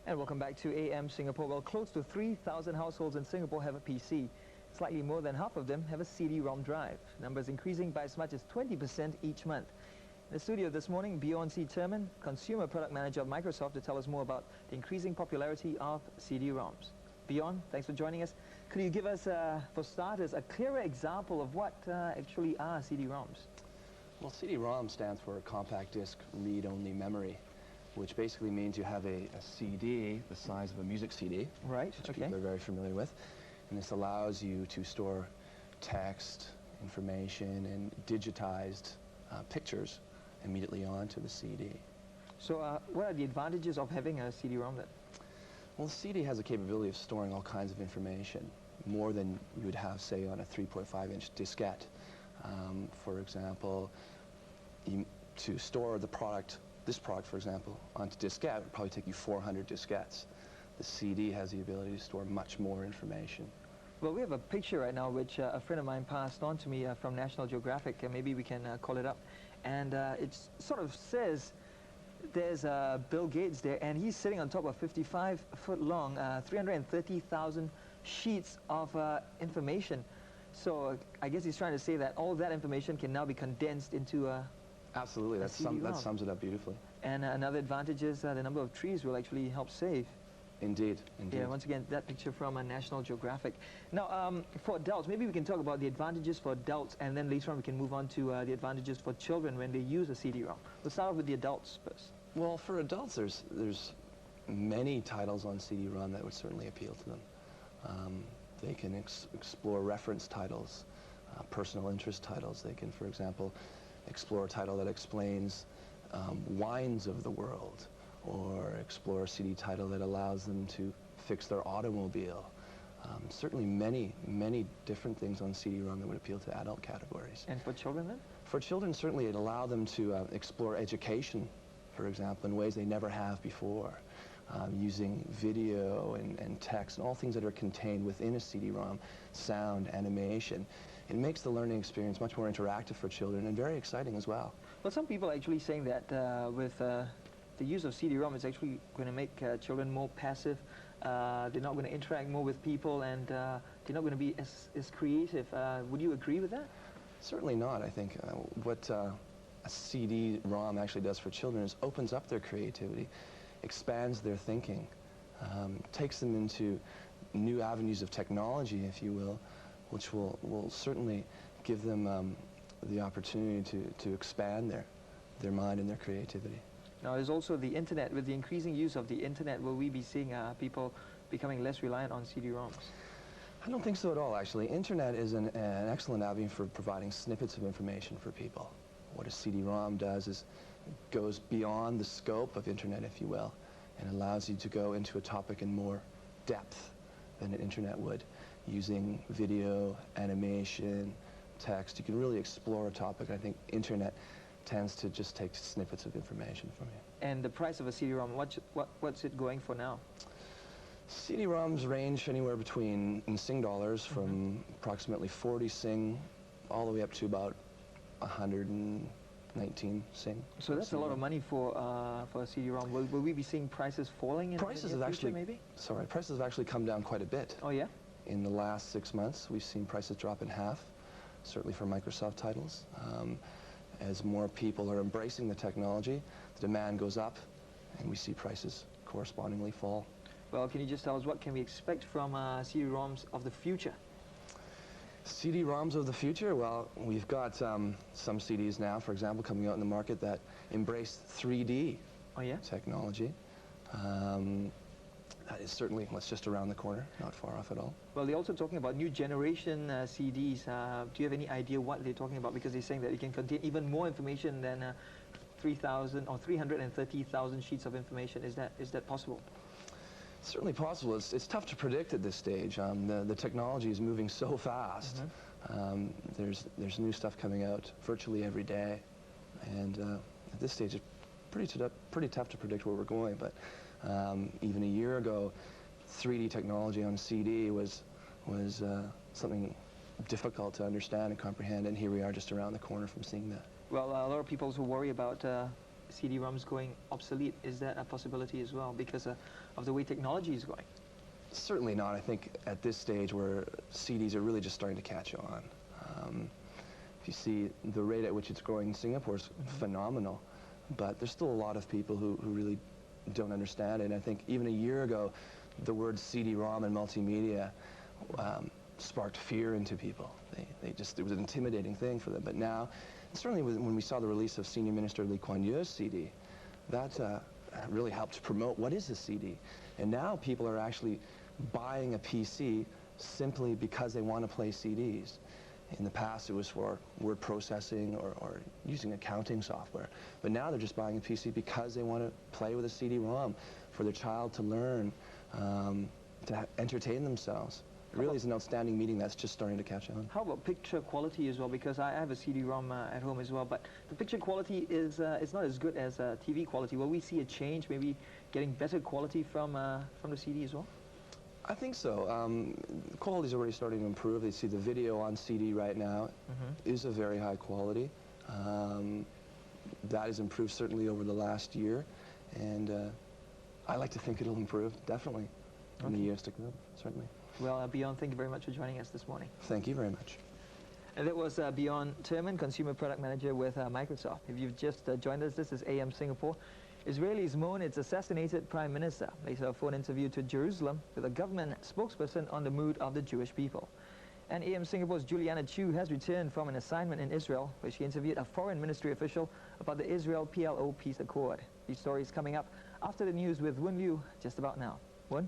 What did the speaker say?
And welcome back to AM Singapore. Well, close to 3,000 households in Singapore have a PC. Slightly more than half of them have a CD-ROM drive. Numbers increasing by as much as 20% each month. In the studio this morning, Bjorn Turmann, Consumer Product Manager of Microsoft, to tell us more about the increasing popularity of CD-ROMs. Bjorn, thanks for joining us. Could you give us, for starters, a clearer example of what actually are CD-ROMs? Well, CD-ROM stands for Compact Disc Read-Only Memory, which basically means you have a CD the size of a music CD, right? Which people are very familiar with, and this allows you to store text, information, and digitized pictures immediately onto the CD. So what are the advantages of having a CD-ROM then? Well, the CD has the capability of storing all kinds of information, more than you would have, say, on a 3.5-inch diskette. For example, to store the product, this product, for example, onto diskette would probably take you 400 diskettes. The CD has the ability to store much more information. Well, we have a picture right now which a friend of mine passed on to me from National Geographic, and maybe we can call it up. And it sort of says there's Bill Gates there, and he's sitting on top of 55-foot long, 330,000 sheets of information. So I guess he's trying to say that all that information can now be condensed into Absolutely, that sums it up beautifully. And another advantage is the number of trees will actually help save. Indeed, indeed. Yeah, once again, that picture from National Geographic. Now, for adults, maybe we can talk about the advantages for adults, and then later on we can move on to the advantages for children when they use a CD-ROM. We'll start off with the adults first. Well, for adults, there's many titles on CD-ROM that would certainly appeal to them. They can explore reference titles, personal interest titles. They can, for example, explore a title that explains wines of the world, or explore a CD title that allows them to fix their automobile. Certainly many different things on CD-ROM that would appeal to adult categories. And for children then? For children, certainly it allowed them to explore education, for example, in ways they never have before, using video and text and all things that are contained within a CD-ROM, sound, animation. It makes the learning experience much more interactive for children and very exciting as well. Well, some people are actually saying that with the use of CD-ROM is actually going to make children more passive. They're not going to interact more with people, and they're not going to be as creative. Would you agree with that? Certainly not. I think what a CD-ROM actually does for children is opens up their creativity, expands their thinking, takes them into new avenues of technology, if you will, which will certainly give them the opportunity to expand their mind and their creativity. Now, there's also the internet. With the increasing use of the internet, will we be seeing people becoming less reliant on CD-ROMs? I don't think so at all, actually. Internet is an excellent avenue for providing snippets of information for people. What a CD-ROM does is it goes beyond the scope of internet, if you will, and allows you to go into a topic in more depth than an internet would. Using video, animation, text, you can really explore a topic. I think internet tends to just take snippets of information from you. And the price of a CD-ROM, what's it going for now? CD-ROMs range anywhere between, in Sing dollars, from approximately 40 Sing all the way up to about 119 Sing. So that's a lot of money for a CD-ROM. Will we be seeing prices falling in the near future, maybe? Sorry, prices have actually come down quite a bit. Oh, yeah? In the last 6 months, we've seen prices drop in half, certainly for Microsoft titles. As more people are embracing the technology, the demand goes up, and we see prices correspondingly fall. Well, can you just tell us what can we expect from CD-ROMs of the future? CD-ROMs of the future? Well, we've got some CDs now, for example, coming out in the market that embrace 3D technology. That is certainly what's just around the corner, not far off at all. Well, they're also talking about new generation CDs. Do you have any idea what they're talking about? Because they're saying that it can contain even more information than 3,000 or 330,000 sheets of information. Is that possible? Certainly possible. It's tough to predict at this stage. The technology is moving so fast. There's new stuff coming out virtually every day, and at this stage it's pretty tough to predict where we're going. But even a year ago, 3D technology on CD was something difficult to understand and comprehend, and here we are just around the corner from seeing that. Well, a lot of people who worry about CD-ROMs going obsolete? Is that a possibility as well because of the way technology is going? Certainly not. I think at this stage where CDs are really just starting to catch on. If you see the rate at which it's growing in Singapore is phenomenal, but there's still a lot of people who really don't understand it. And I think even a year ago, the words CD-ROM and multimedia sparked fear into people. It was an intimidating thing for them. But now, certainly when we saw the release of Senior Minister Lee Kuan Yew's CD, that really helped promote what is a CD. And now people are actually buying a PC simply because they want to play CDs. In the past, it was for word processing or using accounting software. But now they're just buying a PC because they want to play with a CD-ROM for their child to learn, to entertain themselves. It really is an outstanding medium that's just starting to catch on. How about picture quality as well? Because I have a CD-ROM at home as well, but the picture quality is not as good as TV quality. Will we see a change, maybe getting better quality from the CD as well? I think so. Quality is already starting to improve. You see the video on CD right now is of very high quality. That has improved certainly over the last year, and I like to think it'll improve, definitely, in the years to come, certainly. Well, Bjorn, thank you very much for joining us this morning. Thank you very much. And that was Bjorn Turmann, Consumer Product Manager with Microsoft. If you've just joined us, this is AM Singapore. Israelis mourn its assassinated Prime Minister. Later, a phone interview to Jerusalem with a government spokesperson on the mood of the Jewish people. And AM Singapore's Juliana Chu has returned from an assignment in Israel, where she interviewed a foreign ministry official about the Israel-PLO peace accord. These stories coming up after the news with Woon Liu just about now. Woon?